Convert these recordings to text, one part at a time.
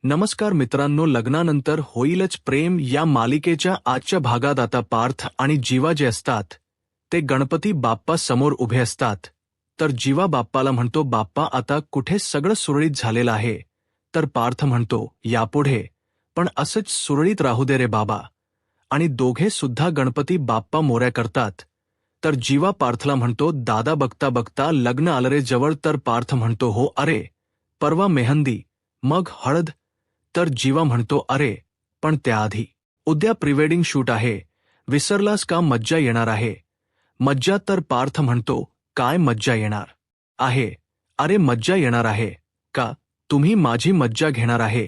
नमस्कार मित्रांनो, लग्नानंतर होईलच प्रेम या मालिकेच्या आजच्या भागात आता पार्थ आणि जीवा जे असतात ते गणपती बाप्पा समोर उभे असतात. तर जीवा बाप्पाला म्हणतो, बाप्पा आता कुठे सगळं सुरळीत झालेलं आहे. तर पार्थ म्हणतो, यापुढे पण असंच सुरळीत राहू दे रे बाबा. आणि दोघे सुद्धा गणपती बाप्पा मोरया करतात. तर जीवा पार्थला म्हणतो, दादा बघता बघता लग्न आलं रे जवळ. तर पार्थ म्हणतो, हो अरे, परवा मेहंदी, मग हळद. तर जीवा म्हणतो, अरे पण त्याआधी उद्या प्रीवेडिंग शूट आहे, विसरलास का? मज्जा येणार आहे. मज्जा? तर पार्थ म्हणतो, काय मज्जा येणार आहे? अरे मज्जा येणार आहे का? तुम्ही माझी मज्जा घेणार आहे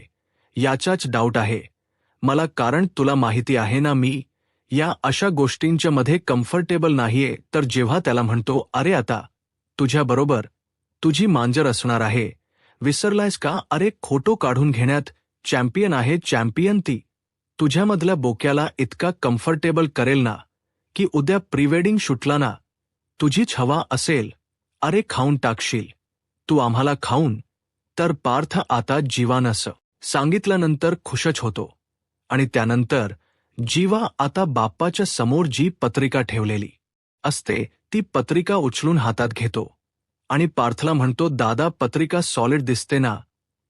याचाच डाऊट आहे मला, कारण तुला माहिती आहे ना मी या अशा गोष्टींच्या मध्ये कम्फर्टेबल नाहीये. तर जेव्हा त्याला म्हणतो, अरे आता तुझ्याबरोबर तुझी मांजर असणार आहे, विसरलायस का? अरे खोटो काढून घेण्यात चॅम्पियन आहे, चॅम्पियन. ती तुझ्यामधल्या बोक्याला इतका कम्फर्टेबल करेल ना की उद्या प्रीवेडिंग शूटला ना तुझीच हवा असेल. अरे खाऊन टाकशील तू आम्हाला खाऊन. तर पार्थ आता जीवानं सांगितल्यानंतर खुशच होतो. आणि त्यानंतर जीवा आता बाप्पाच्या समोर जी पत्रिका ठेवलेली असते ती पत्रिका उचलून हातात घेतो आणि पार्थला म्हणतो, दादा पत्रिका सॉलिड दिसते ना?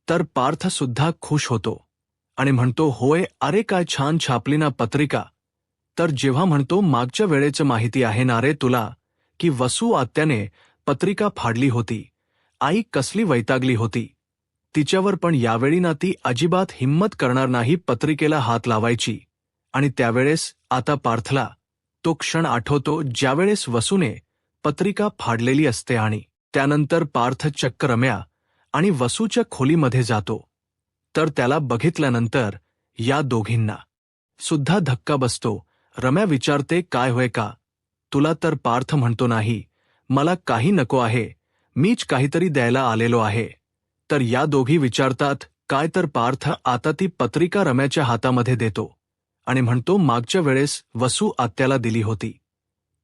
तर पार्थ सुद्धा खुश होतो आणि म्हणतो, होय अरे काय छान छापली ना पत्रिका. तर जेव्हा म्हणतो, मागच्या वेळेचं माहिती आहे ना रे तुला की वसू आत्याने पत्रिका फाडली होती, आई कसली वैतागली होती तिच्यावर, पण यावेळी ना ती अजिबात हिम्मत करणार नाही पत्रिकेला हात लावायची. आणि त्यावेळेस आता पार्थला तो क्षण आठवतो ज्यावेळेस वसूने पत्रिका फाडलेली असते. आणि त्यानंतर पार्थ चक्क रम्या आणि वसूच्या खोलीमध्ये जातो. तर त्याला बघितल्यानंतर या दोघींना सुद्धा धक्का बसतो. रम्या विचारते, काय होय का तुला? तर पार्थ म्हणतो, नाही मला काही नको आहे, मीच काहीतरी द्यायला आलेलो आहे. तर या दोघी विचारतात, काय? तर पार्थ आता ती पत्रिका रम्याच्या हातामध्ये देतो आणि म्हणतो, मागच्या वेळेस वसू आत्याला दिली होती,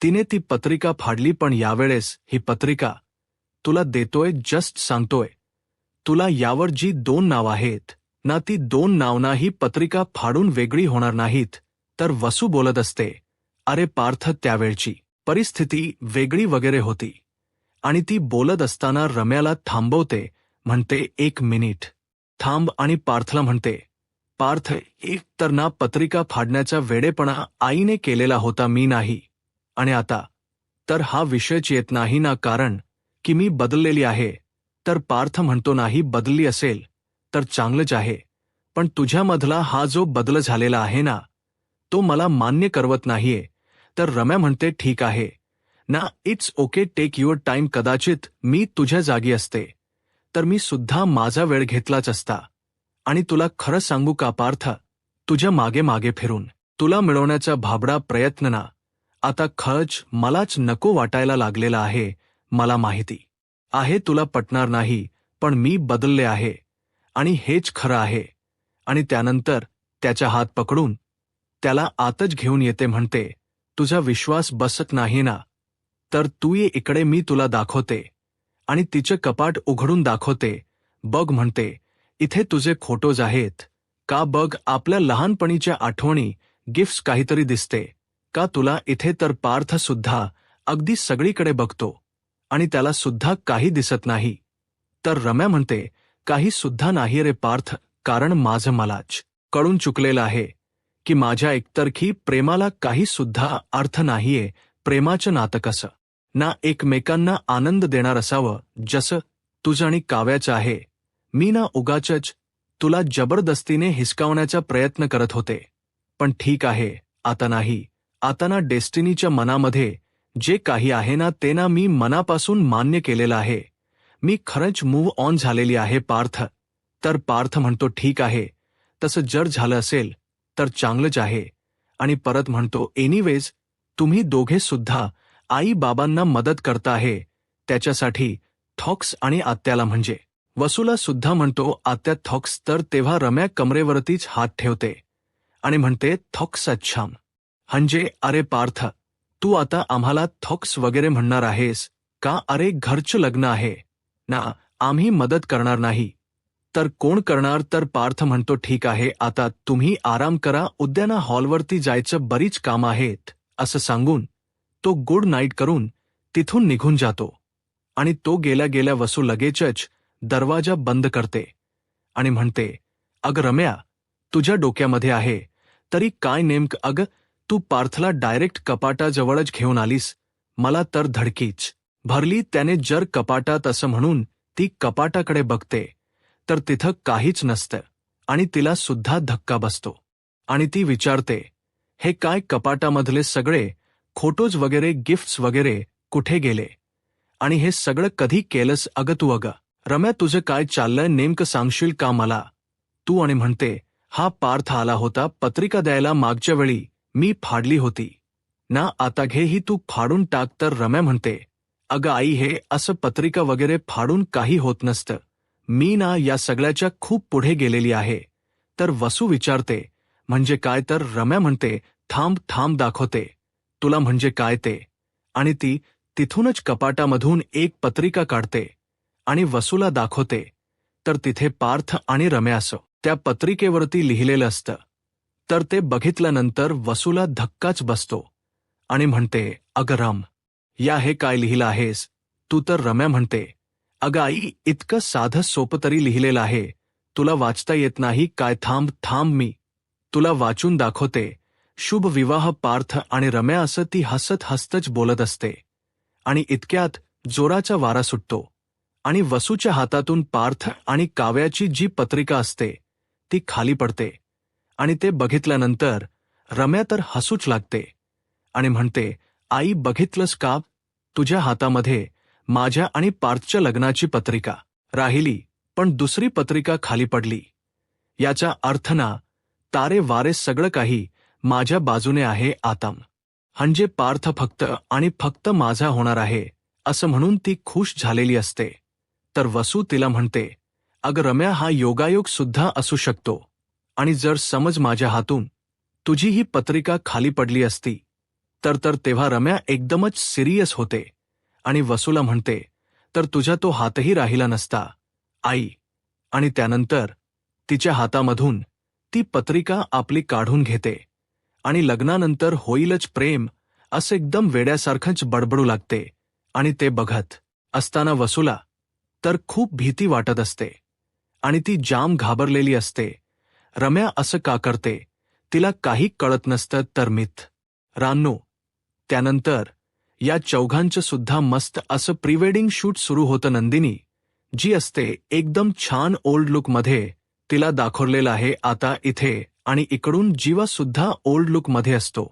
तिने ती पत्रिका फाडली, पण यावेळेस ही पत्रिका तुला देतोय, जस्ट सांगतोय तुला. यावर जी 2 नाव आहेत ना ती 2 नावना ही पत्रिका फाडून वेगळी होणार नाहीत. तर वसू बोलत असते, अरे पार्थ त्यावेळची परिस्थिती वेगळी वगैरे होती. आणि ती बोलत असताना रम्याला थांबवते, म्हणते, 1 मिनिट थांब. आणि पार्थला म्हणते, पार्थ एक तर ना पत्रिका फाडण्याचा वेडेपणा आईने केलेला होता, मी नाही. आणि आता तर हा विषयच येत नाही ना, कारण की मी बदललेली आहे. तर पार्थ म्हणतो, नाही बदलली असेल तर चांगलंच आहे, पण तुझ्यामधला हा जो बदल झालेला आहे ना तो मला मान्य करवत नाहीये. तर रम्या म्हणते, ठीक आहे ना, it's okay, take your time. कदाचित मी तुझ्या जागी असते तर मी सुद्धा माझा वेळ घेतलाच असता. आणि तुला खरं सांगू का पार्थ, तुझ्या मागे मागे फिरून तुला मिळवण्याचा भाबडा प्रयत्न ना आता खरंच मलाच नको वाटायला लागलेला आहे. मला माहिती आहे तुला पटणार नाही, पण मी बदलले आहे आणि हेच खरं आहे. आणि त्यानंतर त्याचा हात पकडून त्याला आतच घेऊन येते, म्हणते, तुझा विश्वास बसत नाही ना? तर तू ये इकडे, मी तुला दाखवते. आणि तिचे कपाट उघडून दाखवते. बघ म्हणते, इथे तुझे फोटोज आहेत का? बघ आपल्या लहानपणीच्या आठवणी, गिफ्ट्स काहीतरी दिसते का तुला इथे? तर पार्थ सुद्धा अगदी सगळीकडे बघतो आणि त्याला सुद्धा काही दिसत नाही. तर रम्या म्हणते, काही सुद्धा नाही रे पार्थ, कारण माझं मलाच कळून चुकलेलं आहे की माझ्या एकतर्फी प्रेमाला काही सुद्धा अर्थ नाहीये. प्रेमाचं नातं कसं ना एकमेकांना आनंद देणार असावं, जसं तुझं आणि काव्याचं आहे. मी ना उगाचच तुला जबरदस्तीने हिसकावण्याचा प्रयत्न करत होते, पण ठीक आहे आता नाही. आता ना डेस्टिनीच्या मनामध्ये जे काही आहे ना ते ना मी मनापासून मान्य केलेलं आहे. मी खरंच मूव्ह ऑन झालेली आहे पार्थ. तर पार्थ म्हणतो, ठीक आहे, तसं जर झालं असेल तर चांगलंच आहे. आणि परत म्हणतो, एनिवेज तुम्ही दोघे सुद्धा आई बाबांना मदत करता आहे त्याच्यासाठी थॉक्स. आणि आत्याला म्हणजे वसूला सुद्धा म्हणतो, आत्या थॉक्स. तर तेव्हा रम्या कमरेवरतीच हात ठेवते आणि म्हणते, थॉक्स अच्छा, म्हणजे अरे पार्थ तू आता आम्हाला थॉक्स वगैरे म्हणणार आहेस का? अरे घरचं लग्न आहे ना, आम्ही मदत करणार नाही तर कोण करणार? तर पार्थ म्हणतो, ठीक आहे, आता तुम्ही आराम करा, उद्याना हॉलवरती जायचं, बरीच कामं आहेत, असं सांगून तो गुड नाईट करून तिथून निघून जातो. आणि तो गेल्या गेल्या वसू लगेचच दरवाजा बंद करते आणि म्हणते, अगं रम्या, तुझ्या डोक्यामध्ये आहे तरी काय नेमकं? अगं, तू पार्थला डायरेक्ट कपाटाजवळच घेऊन आलीस. मला तर धडकीच भरली. त्याने जर कपाटात असं म्हणून ती कपाटाकडे बघते तर तिथं काहीच नसतं आणि तिला सुद्धा धक्का बसतो आणि ती विचारते, हे काय? कपाटामधले सगळे फोटोज वगैरे, गिफ्ट्स वगैरे कुठे गेले? आणि हे सगळं कधी केलंस? अगं तू, अगं रम्या, तुझं काय चाललंय नेमकं, सांगशील का मला तू? आणि म्हणते, हा पार्थ आला होता पत्रिका द्यायला, मागच्या वेळी मी फाडली होती ना, आता घे ही तू फाडून टाक. तर रम्या म्हणते, अगं आई, हे असं पत्रिका वगैरे फाडून काही होत नसतं, मी ना या सगळ्याच्या खूप पुढे गेलेली आहे. तर वसू विचारते, म्हणजे काय? तर रम्या म्हणते, थांब थांब, दाखवते तुला म्हणजे काय ते. आणि ती तिथूनच कपाटामधून एक पत्रिका काढते आणि वसूला दाखवते. तर तिथे पार्थ आणि रम्या असं त्या पत्रिकेवरती लिहिलेलं असतं. तर ते बघितल्यानंतर वसूला धक्काच बसतो आणि म्हणते, अगं राम, या हे काय लिहिलं आहेस तू? तर रम्या म्हणते, अगं आई, इतकं साधं सोपं तरी लिहिलेलं आहे, तुला वाचता येत नाही काय? थांब थांब, मी तुला वाचून दाखवते. शुभ विवाह पार्थ आणि रम्या, असं ती हसत हसतच बोलत असते. आणि इतक्यात जोराचा वारा सुटतो आणि वसूच्या हातातून पार्थ आणि काव्याची जी पत्रिका असते ती खाली पडते. आणि ते बघितल्यानंतर रम्या तर हसूच लागते आणि म्हणते, आई, बघितलंस का? तुझ्या हातामध्ये माझ्या आणि पार्थच्या लग्नाची पत्रिका राहिली, पण दुसरी पत्रिका खाली पडली. याचा अर्थ ना, तारे वारे सगळं काही माझ्या बाजूने आहे आता. म्हणजे पार्थ फक्त आणि फक्त माझा होणार आहे, असं म्हणून ती खुश झालेली असते. तर वसू तिला म्हणते, अगं रम्या, हा योगायोग सुद्धा असू शकतो. आणि जर समज माझ्या हातून तुझी ही पत्रिका खाली पडली असती तर तेव्हा रम्या एकदमच सिरियस होते आणि वसूला म्हणते, तर तुझा तो हातही राहिला नसता आई. आणि त्यानंतर तिच्या हातामधून ती पत्रिका आपली काढून घेते आणि लग्नानंतर होईलच प्रेम असं एकदम वेड्यासारखंच बडबडू लागते. आणि ते बघत असताना वसूला तर खूप भीती वाटत असते आणि ती जाम घाबरलेली असते. रम्या असं का करते तिला काही कळत नसतं. तर रानो, त्यानंतर या चौघांचं सुद्धा मस्त असं प्रीवेडिंग शूट सुरू होतं. नंदिनी जी असते एकदम छान ओल्ड लुकमध्ये, तिला दाखवलेलं आहे आता इथे. आणि इकडून जीवा सुद्धा ओल्ड लुकमध्ये असतो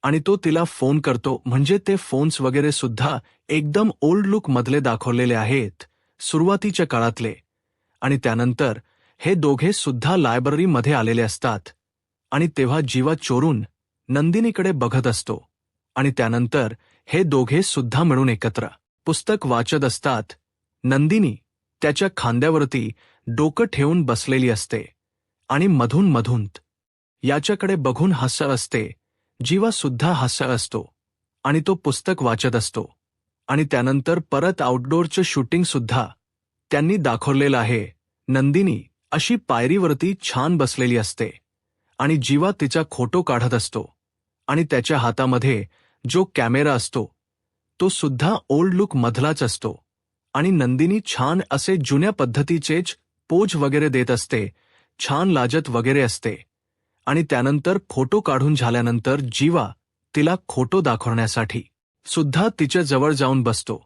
आणि तो तिला फोन करतो, म्हणजे ते फोन्स वगैरे सुद्धा एकदम ओल्ड लुक मधले दाखवलेले आहेत, सुरुवातीच्या काळातले. आणि त्यानंतर हे दोघे सुद्धा लायब्ररीमध्ये आलेले असतात आणि तेव्हा जीवा चोरून नंदिनीकडे बघत असतो. आणि त्यानंतर हे दोघे सुद्धा मिळून एकत्र पुस्तक वाचत असतात. नंदिनी त्याच्या खांद्यावरती डोकं ठेवून बसलेली असते आणि मधून मधून याच्याकडे बघून हसत असते. जीवा सुद्धा हसत असतो आणि तो पुस्तक वाचत असतो. आणि त्यानंतर परत आउटडोअरचं शूटिंग सुद्धा त्यांनी दाखवलेलं आहे. नंदिनी अशी पायरीवरती छान बसलेली असते आणि जीवा तिचा फोटो काढत असतो आणि त्याच्या हातामध्ये जो कॅमेरा असतो तो सुद्धा ओल्ड लुक मधलाच असतो. आणि नंदिनी छान असे जुन्या पद्धतीचेच पोज वगैरे देत असते, छान लाजत वगैरे असते. आणि त्यानंतर फोटो काढून झाल्यानंतर जीवा तिला फोटो दाखवण्यासाठी सुद्धा तिच्या जवळ जाऊन बसतो.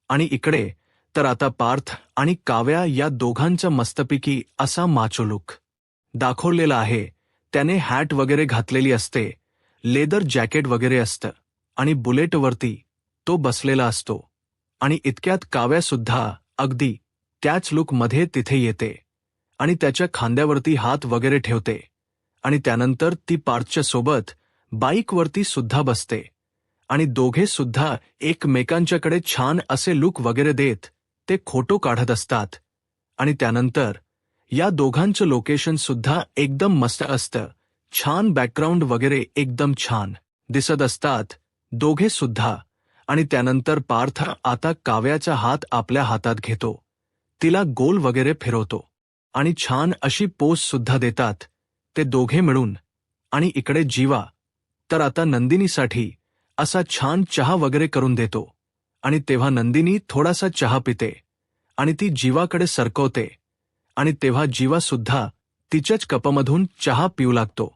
आणि इकडे तर आता पार्थ आणि काव्या या दोघांचा मस्तपैकी असा माचो लुक दाखवलेला आहे. त्याने हॅट वगैरे घातलेली असते, लेदर जॅकेट वगैरे असतं आणि बुलेटवरती तो बसलेला असतो. आणि इतक्यात काव्या सुद्धा अगदी त्याच लुकमध्ये तिथे येते आणि त्याच्या खांद्यावरती हात वगैरे ठेवते. आणि त्यानंतर ती पार्थच्या सोबत बाईकवरती सुद्धा बसते आणि दोघे सुद्धा एकमेकांच्याकडे छान असे लुक वगैरे देत ते फोटो काढत असतात. आणि त्यानंतर या दोघांचं लोकेशन सुद्धा एकदम मस्त असतं, छान बॅकग्राऊंड वगैरे एकदम छान दिसत असतात दोघे सुद्धा. आणि त्यानंतर पार्थ आता काव्याचा हात आपल्या हातात घेतो, तिला गोल वगैरे फिरवतो आणि छान अशी पोज सुद्धा देतात ते दोघे मिळून. आणि इकडे जीवा तर आता नंदिनीसाठी असा छान चहा वगैरे करून देतो. आणि तेव्हा नंदिनी थोडासा चहा पिते आणि ती जीवाकडे सरकवते. आणि तेव्हा जीवा सुद्धा तिच्याच कपमधून चहा पिऊ लागतो.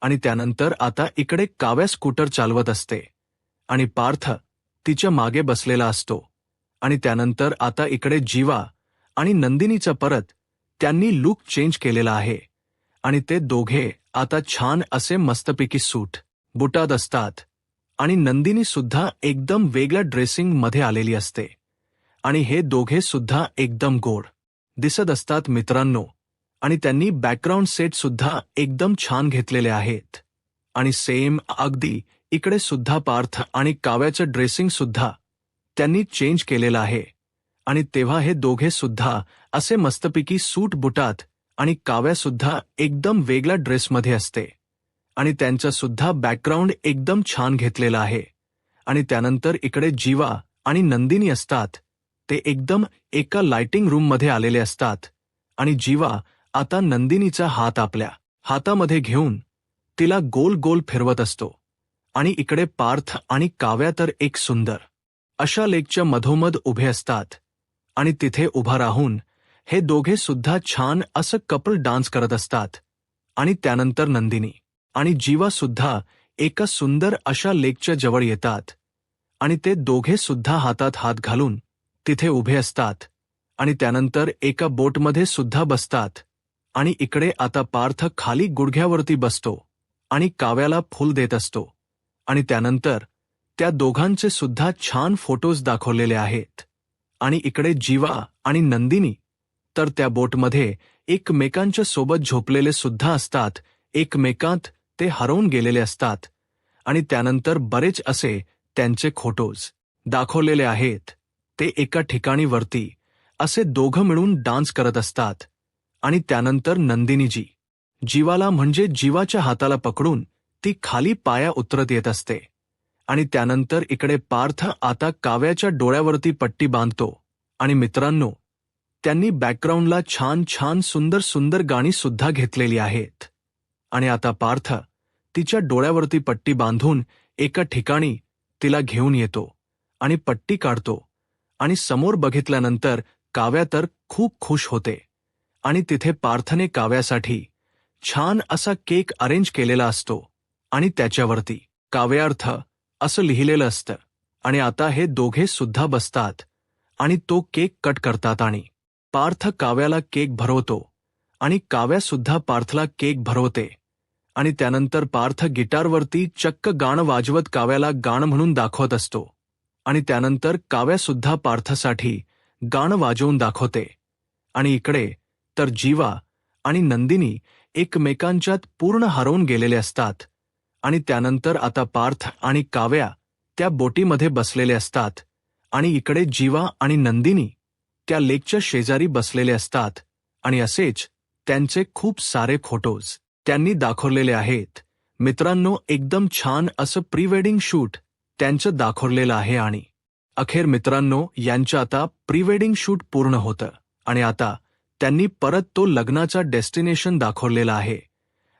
आणि त्यानंतर आता इकडे काव्या स्कूटर चालवत असते आणि पार्थ तिच्या मागे बसलेला असतो. आणि त्यानंतर आता इकडे जीवा आणि नंदिनीचा परत त्यांनी लुक चेंज केलेला आहे. आणि ते दोघे आता छान असे मस्तपैकी सूट बुटात असतात. आणि नंदिनी सुद्धा एकदम वेगळ्या ड्रेसिंग मध्ये आलेली असते. आणि हे दोघे सुद्धा एकदम गोड दिसत असतात मित्रांनो. आणि त्यांनी बॅकग्राऊंड सेट सुद्धा एकदम छान घेतलेले आहेत. आणि सेम अगदी इकडे सुद्धा पार्थ आणि काव्याचं ड्रेसिंग सुद्धा त्यांनी चेंज केलेलं आहे. आणि तेव्हा हे दोघे सुद्धा असे मस्तपैकी सूट बुटात आणि काव्या सुद्धा एकदम वेगळ्या ड्रेसमध्ये असते. आणि त्यांचा सुद्धा बॅकग्राऊंड एकदम छान घेतलेला आहे. आणि त्यानंतर इकडे जीवा आणि नंदिनी असतात ते एकदम एका लाइटिंग रूममध्ये आलेले असतात. आणि जीवा आता नंदिनीचा हात आपल्या हातामध्ये घेऊन तिला गोल गोल फिरवत असतो. आणि इकडे पार्थ आणि काव्या तर एक सुंदर अशा लेकच्या मधोमध उभे असतात. आणि तिथे उभा राहून हे दोघे सुद्धा छान असं कपल डान्स करत असतात. आणि त्यानंतर नंदिनी आणि जीवा सुद्धा एका सुंदर अशा लेकच्या जवळ येतात. आणि ते दोघे सुद्धा हातात हात घालून तिथे उभे असतात. आणि त्यानंतर एका बोटमध्ये सुद्धा बसतात. आणि इकडे आता पार्थ खाली गुडघ्यावरती बसतो आणि काव्याला फूल देत असतो. आणि त्यानंतर त्या दोघांचे सुद्धा छान फोटोज दाखवलेले आहेत. आणि इकडे जीवा आणि नंदिनी तर त्या बोटमध्ये एकमेकांच्या सोबत झोपलेले सुद्धा असतात. एकमेकांत ते हरवून गेलेले असतात. आणि त्यानंतर बरेच असे त्यांचे फोटोज दाखवलेले आहेत. ते एका ठिकाणी वरती असे दोघं मिळून डान्स करत असतात. आणि त्यानंतर नंदिनीजी जीवाला म्हणजे जीवाच्या हाताला पकडून ती खाली पाया उतरत येत असते. आणि त्यानंतर इकडे पार्थ आता काव्याच्या डोळ्यावरती पट्टी बांधतो. आणि मित्रांनो त्यांनी बॅकग्राऊंडला छान छान सुंदर सुंदर गाणी सुद्धा घेतलेली आहेत. आणि आता पार्थ तिच्या डोळ्यावरती पट्टी बांधून एका ठिकाणी तिला घेऊन येतो आणि पट्टी काढतो. आणि समोर बघितल्यानंतर काव्या तर खूप खुश होते. आणि तिथे पार्थने काव्यासाठी छान असा केक अरेंज केलेला असतो. आणि त्याच्यावरती काव्यार्थ असं लिहिलेलं असतं. आणि आता हे दोघे सुद्धा बसतात आणि तो केक कट करतात. आणि पार्थ काव्याला केक भरवतो आणि काव्या सुद्धा पार्थला केक भरवते. आणि त्यानंतर पार्थ गिटारवरती चक्क गाणं वाजवत काव्याला गाणं म्हणून दाखवत असतो. आणि त्यानंतर काव्या सुद्धा पार्थसाठी गाणं वाजवून दाखवते. आणि इकडे तर जीवा आणि नंदिनी एकमेकांच्यात पूर्ण हरवून गेलेले असतात. आणि त्यानंतर आता पार्थ आणि काव्या त्या बोटीमध्ये बसलेले असतात. आणि इकडे जीवा आणि नंदिनी त्या लेकच्या शेजारी बसलेले असतात. आणि असेच त्यांचे खूप सारे फोटोज त्यांनी दाखवलेले आहेत. मित्रांनो एकदम छान असं प्री वेडिंग शूट त्यांचं दाखवलेलं आहे. आणि अखेर मित्रांनो यांचं आता प्री वेडिंग शूट पूर्ण होतं. आणि आता त्यांनी परत तो लग्नाचा डेस्टिनेशन दाखवलेला आहे.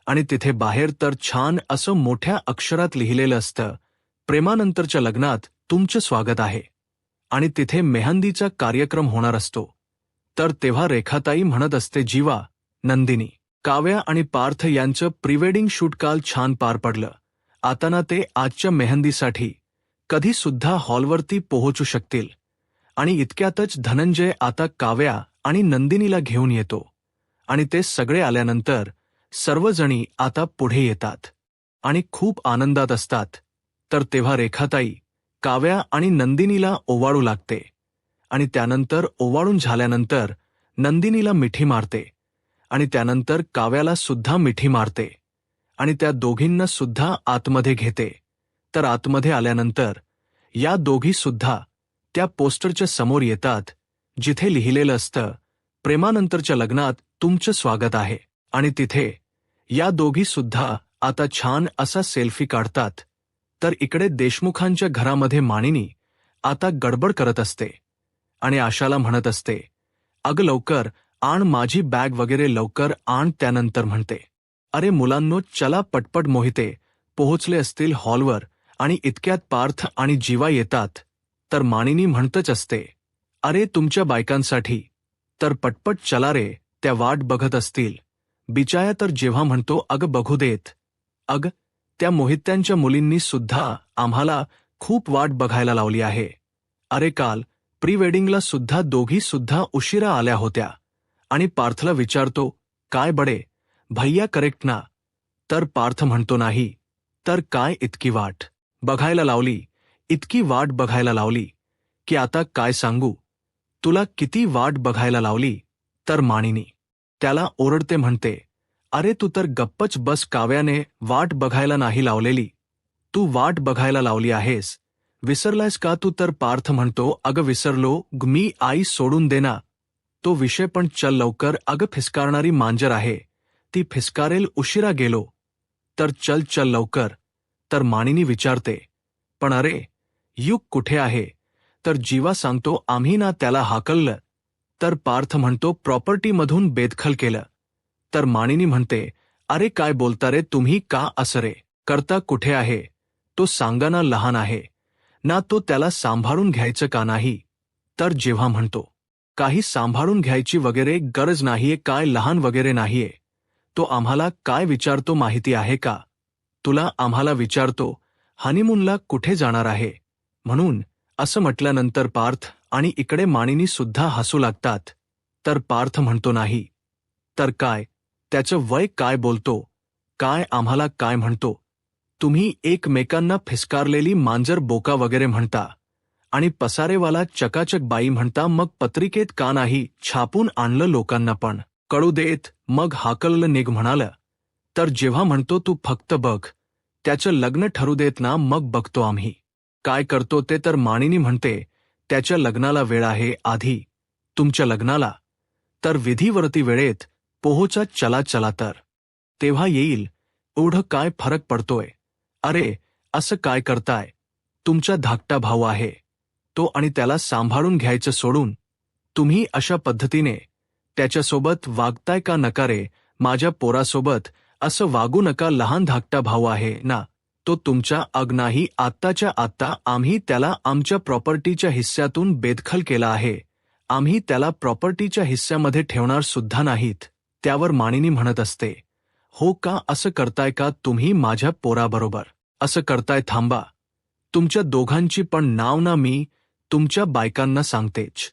आणि तिथे बाहेर तर छान असं मोठ्या अक्षरात लिहिलेलं असतं, प्रेमानंतरच्या लग्नात तुमचं स्वागत आहे. आणि तिथे मेहंदीचा कार्यक्रम होणार असतो. तर तेव्हा रेखाताई म्हणत असते जीवा, नंदिनी, काव्या आणि पार्थ यांचं प्रीवेडिंग शूट काल छान पार पडलं. आता ना ते आजच्या मेहंदीसाठी कधी सुद्धा हॉलवरती पोहोचू शकतील. आणि इतक्यातच धनंजय आता काव्या आणि नंदिनीला घेऊन येतो. आणि ते सगळे आल्यानंतर सर्वजणी आता पुढे येतात आणि खूप आनंदात असतात. तर तेव्हा रेखाताई काव्या आणि नंदिनीला ओवाळू लागते. आणि त्यानंतर ओवाळून झाल्यानंतर नंदिनीला मिठी मारते. आणि त्यानंतर काव्याला सुद्धा मिठी मारते. आणि त्या दोघींना सुद्धा आतमध्ये घेते. तर आतमध्ये आल्यानंतर या दोघी सुद्धा त्या पोस्टरच्या समोर येतात, जिथे लिहिलेलं असतं, प्रेमानंतरच्या लग्नात तुमचं स्वागत आहे. आणि तिथे या दोघी सुद्धा आता छान असा सेल्फी काढतात. तर इकडे देशमुखांच्या घरामध्ये मानिनी आता गडबड करत असते आणि आशाला म्हणत असते, अगं लवकर आण माझी बॅग वगैरे लवकर आण. त्यानंतर म्हणते, अरे मुलांनो चला पटपट. मोहिते पोहोचले असतील हॉलवर आणि इतक्यात पार्थ आणि जीवा येतात. तर मानिनी म्हणतच असते, अरे तुमच्या बायकांसाठी. तर पटपट चला रे, त्या वाट बघत असतील. बिचाया तर जेव्हा म्हणतो, अग बघू देत. अग त्या मोहित्यांच्या मुलींनी सुद्धा आम्हाला खूप वाट बघायला लावली आहे. अरे काल प्री वेडिंगला सुद्धा दोघी सुद्धा उशिरा आल्या होत्या. आणि पार्थला विचारतो, काय बडे भैया करेक्ट ना? तर पार्थ म्हणतो, नाही तर काय, इतकी वाट बघायला लावली, इतकी वाट बघायला लावली की आता काय सांगू तुला, किती वाट बघायला लावली. तर मानिनी त्याला ओरडते, म्हणते, अरे तू तर गप्पच बस. काव्याने वाट बघायला नाही लावलेली, तू वाट बघायला लावली आहेस. विसरलायस का तू? तर पार्थ म्हणतो, अगं विसरलो मी, आई सोडून दे ना तो विषय, पण चल लवकर. अगं फिसकारणारी मांजर आहे, ती फिसकारेल. उशिरा गेलो तर चल चल लवकर. तर मानिनी विचारते, पण अरे युग कुठे आहे? तर जीवा सांगतो, आम्ही ना त्याला हाकललं. तर पार्थ म्हणतो, प्रॉपर्टीमधून बेदखल केलं. तर मानिनी म्हणते, अरे काय बोलता रे तुम्ही, का असं रे करता? कुठे आहे तो सांगा ना, लहान आहे ना तो, त्याला सांभाळून घ्यायचं का नाही? तर जेव्हा म्हणतो, काही सांभाळून घ्यायची वगैरे गरज नाहीये, काय लहान वगैरे नाहीये. तो आम्हाला काय विचारतो माहिती आहे का? तुला आम्हाला विचारतो हनीमूनला कुठे जाणार आहे म्हणून. असं म्हटल्यानंतर पार्थ आणि इकडे मानिनी सुद्धा हसू लागतात. तर पार्थ म्हणतो, नाही तर काय, त्याचं वय काय बोलतो, काय आम्हाला काय म्हणतो? तुम्ही एकमेकांना फिसकारलेली मांजर बोका वगैरे म्हणता आणि पसारेवाला चकाचक बाई म्हणता, मग पत्रिकेत का नाही छापून आणलं, लोकांना पण कळू देत, मग हाकललं निघ म्हणालं. तर जेव्हा म्हणतो, तू फक्त बघ, त्याचं लग्न ठरू देत ना, मग बघतो आम्ही काय करतो ते. तर मानिनी म्हणते, त्याच्या लग्नाला वेळ आहे आधी, तुमच्या लग्नाला. तर विधीवरती वेळेत पोहोचा, चला चला. तर तेव्हा येईल, एवढं काय फरक पडतोय? अरे असं काय करताय? तुमचा धाकटा भाऊ आहे तो, आणि त्याला सांभाळून घ्यायचं सोडून तुम्ही अशा पद्धतीने त्याच्यासोबत वागताय का? नका रे, माझ्या पोरासोबत असं वागू नका. लहान धाकटा भाऊ आहे ना तो तुमच्या. नाही, आत्ताच्या आत्ता आम्ही त्याला आमच्या प्रॉपर्टीच्या हिस्स्यातून बेदखल केला आहे. आम्ही त्याला प्रॉपर्टीच्या हिस्स्यामध्ये ठेवणार सुद्धा नाहीत. त्यावर मानिनी म्हणत असते, हो का, असं करताय का तुम्ही माझ्या पोराबरोबर? असं करताय? थांबा, तुमच्या दोघांची पण नाव ना मी तुमच्या बायकांना सांगतेच.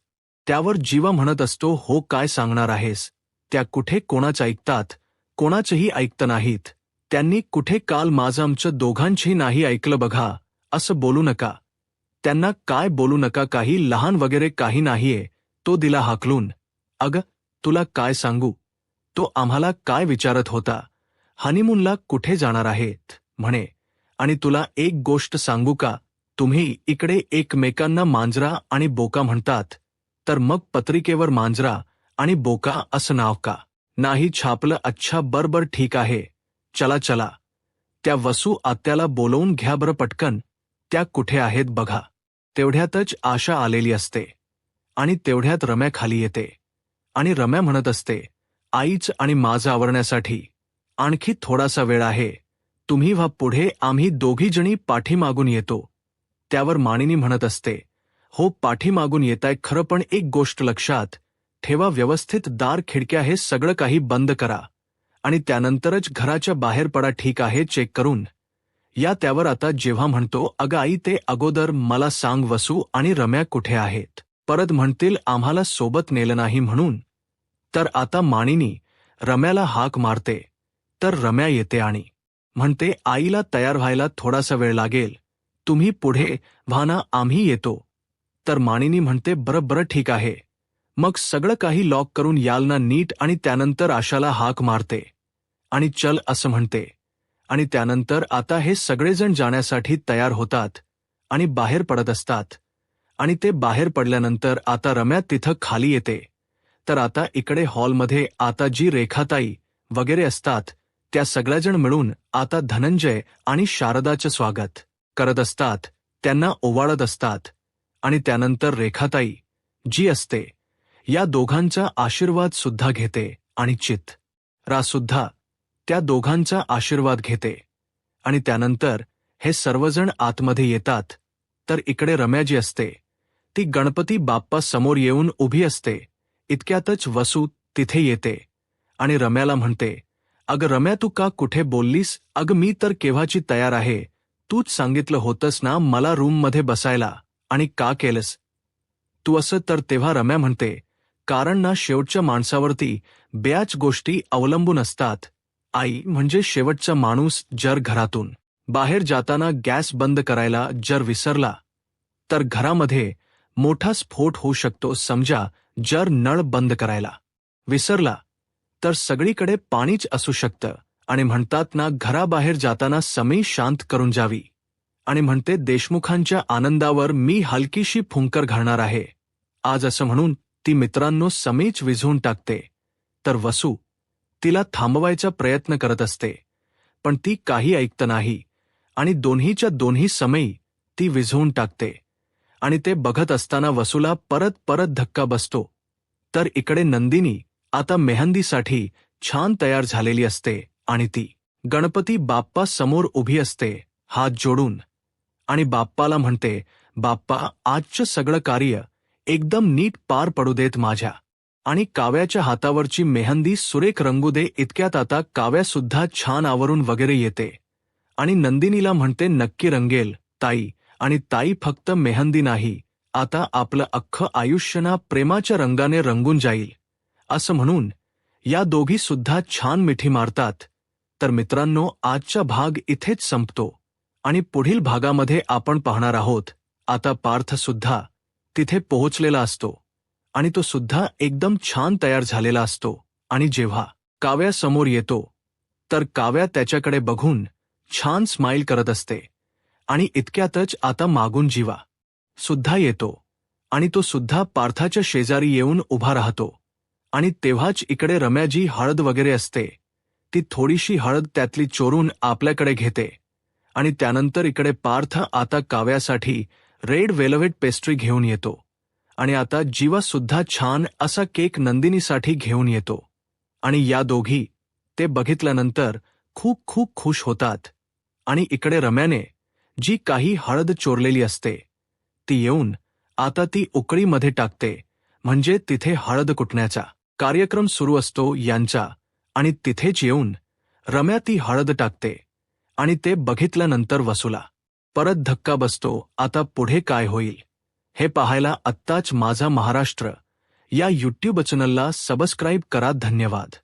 त्यावर जीवा म्हणत असतो, हो काय सांगणार आहेस? त्या कुठे कोणाच ऐकतात? कोणाचंही ऐकत नाहीत. त्यांनी कुठे काल माझं आमचं दोघांचंही नाही ऐकलं बघा. असं बोलू नका, त्यांना काय बोलू नका, काही लहान वगैरे काही नाहीये. तो दिला हाकलून. अग तुला काय सांगू, तो आम्हाला काय विचारत होता, हनीमूनला कुठे जाणार आहेत म्हणे. आणि तुला एक गोष्ट सांगू का, तुम्ही इकडे एकमेकांना मांजरा आणि बोका म्हणतात, तर मग पत्रिकेवर मांजरा आणि बोका असं नाव का नाही छापलं? अच्छा बरबर ठीक आहे, चला चला. त्या वसू आत्याला बोलवून घ्या बरं पटकन, त्या कुठे आहेत बघा. तेवढ्यातच आशा आलेली असते आणि तेवढ्यात रम्या खाली येते आणि रम्या म्हणत असते, आईच आणि माझं आवरण्यासाठी आणखी थोडासा वेळ आहे, तुम्ही व्हा पुढे, आम्ही दोघी जणी पाठीमागून येतो. त्यावर मानिनी म्हणत असते, हो पाठीमागून येताय खरं, पण एक गोष्ट लक्षात ठेवा, व्यवस्थित दार खिडक्या हे सगळं काही बंद करा आणि त्यानंतरच घराच्या बाहेर पडा, ठीक आहे, चेक करून या. त्यावर आता जेव्हा म्हणतो, अगं आई ते अगोदर मला सांग वसू आणि रम्या कुठे आहेत? परत म्हणतील आम्हाला सोबत नेलं नाही म्हणून. तर आता मानिनी रम्याला हाक मारते. तर रम्या येते आणि म्हणते, आईला तयार व्हायला थोडासा वेळ लागेल, तुम्ही पुढे व्हा ना, आम्ही येतो. तर मानिनी म्हणते, बरं बरं ठीक आहे, मग सगळं काही लॉक करून याल ना नीट? आणि त्यानंतर आशाला हाक मारते आणि चल असं म्हणते. आणि त्यानंतर आता हे सगळेजण जाण्यासाठी तयार होतात आणि बाहेर पडत असतात. आणि ते बाहेर पडल्यानंतर आता रम्या तिथं खाली येते. तर आता इकडे हॉलमध्ये आता जी रेखाताई वगैरे असतात, त्या सगळ्याजण मिळून आता धनंजय आणि शारदाचं स्वागत करत असतात, त्यांना ओवाळत असतात. आणि त्यानंतर रेखाताई जी असते या दोघांचा आशीर्वाद सुद्धा घेते आणि चित्रा सुद्धा त्या दोघांचा आशीर्वाद घेते. आणि त्यानंतर हे सर्वजण आतमध्ये येतात. तर इकडे रम्या जी असते ती गणपती बाप्पा समोर येऊन उभी असते. इतक्यातच वसू तिथे येते आणि रम्याला म्हणते, "अगं रम्या, तू का कुठे बोललीस? अगं मी तर केव्हाची तयार आहे. तूच सांगितलं होतंस ना मला रूममध्ये बसायला, आणि का केलंस तू असं?" तर तेव्हा रम्या म्हणते, "कारण ना शेवटच्या माणसावरती बऱ्याच गोष्टी अवलंबून असतात आई. म्हणजे शेवटचा माणूस जर घरातून बाहेर जाताना गॅस बंद करायला जर विसरला तर घरामध्ये मोठा स्फोट होऊ शकतो. समजा जर नळ बंद करायला विसरला तर सगळीकडे पाणीच असू शकतं. आणि म्हणतात ना घराबाहेर जाताना समई शांत करून जावी. आणि म्हणते देशमुखांच्या आनंदावर मी हलकीशी फुंकर घालणार आहे आज." असं म्हणून ती मित्रांनो समईच विझवून टाकते. तर वसू तिला थांबवायचा प्रयत्न करत असते, पण ती काही ऐकत नाही आणि दोन्हीच्या दोन्ही समई ती विझवून टाकते. आणि ते बघत असताना वसूला परत परत धक्का बसतो. तर इकडे नंदिनी आता मेहंदीसाठी छान तयार झालेली असते आणि ती गणपती बाप्पा समोर उभी असते हात जोडून आणि बाप्पाला म्हणते, "बाप्पा, आजचं सगळं कार्य एकदम नीट पार पडू देत माझ्या आणि काव्याच्या हातावरची मेहंदी सुरेख रंगू दे." इतक्यात आता काव्यासुद्धा छान आवरून वगैरे येते आणि नंदिनीला म्हणते, "नक्की रंगेल ताई, आणि ताई फक्त मेहंदी नाही, आता आपलं अख्खं आयुष्य ना प्रेमाच्या रंगाने रंगून जाईल." असं म्हणून या दोघी सुद्धा छान मिठी मारतात. तर मित्रांनो, आजचा भाग इथेच संपतो आणि पुढील भागामध्ये आपण पाहणार आहोत आता पार्थ सुद्धा तिथे पोहोचलेला असतो आणि तो सुद्धा एकदम छान तयार झालेला असतो. आणि जेव्हा काव्या समोर येतो तर काव्या त्याच्याकडे बघून छान स्माईल करत असते आणि इतक्यातच आता मागून जीवा सुद्धा येतो आणि तो सुद्धा पार्थाच्या शेजारी येऊन उभा राहतो. आणि तेव्हाच इकडे रम्याजी हळद वगैरे असते ती थोडीशी हळद त्यातली चोरून आपल्याकडे घेते. आणि त्यानंतर इकडे पार्थ आता काव्यासाठी रेड वेलवेट पेस्ट्री घेऊन येतो आणि आता जीवा सुद्धा छान असा केक नंदिनीसाठी घेऊन येतो. आणि या दोघी ते बघितल्यानंतर खूप खूप खुश होतात. आणि इकडे रम्याने जी काही हळद चोरलेली असते ती येऊन आता ती उकळीमध्ये टाकते, म्हणजे तिथे हळद कुटण्याचा कार्यक्रम सुरू असतो यांचा. आणि तिथेच येऊन रम्या ती हळद टाकते आणि ते बघितल्यानंतर वसूला परत धक्का बसतो. आता पुढे काय होईल हे पाहायला आत्ताच माझा महाराष्ट्र या यूट्यूब चॅनलला सबस्क्राईब करा. धन्यवाद.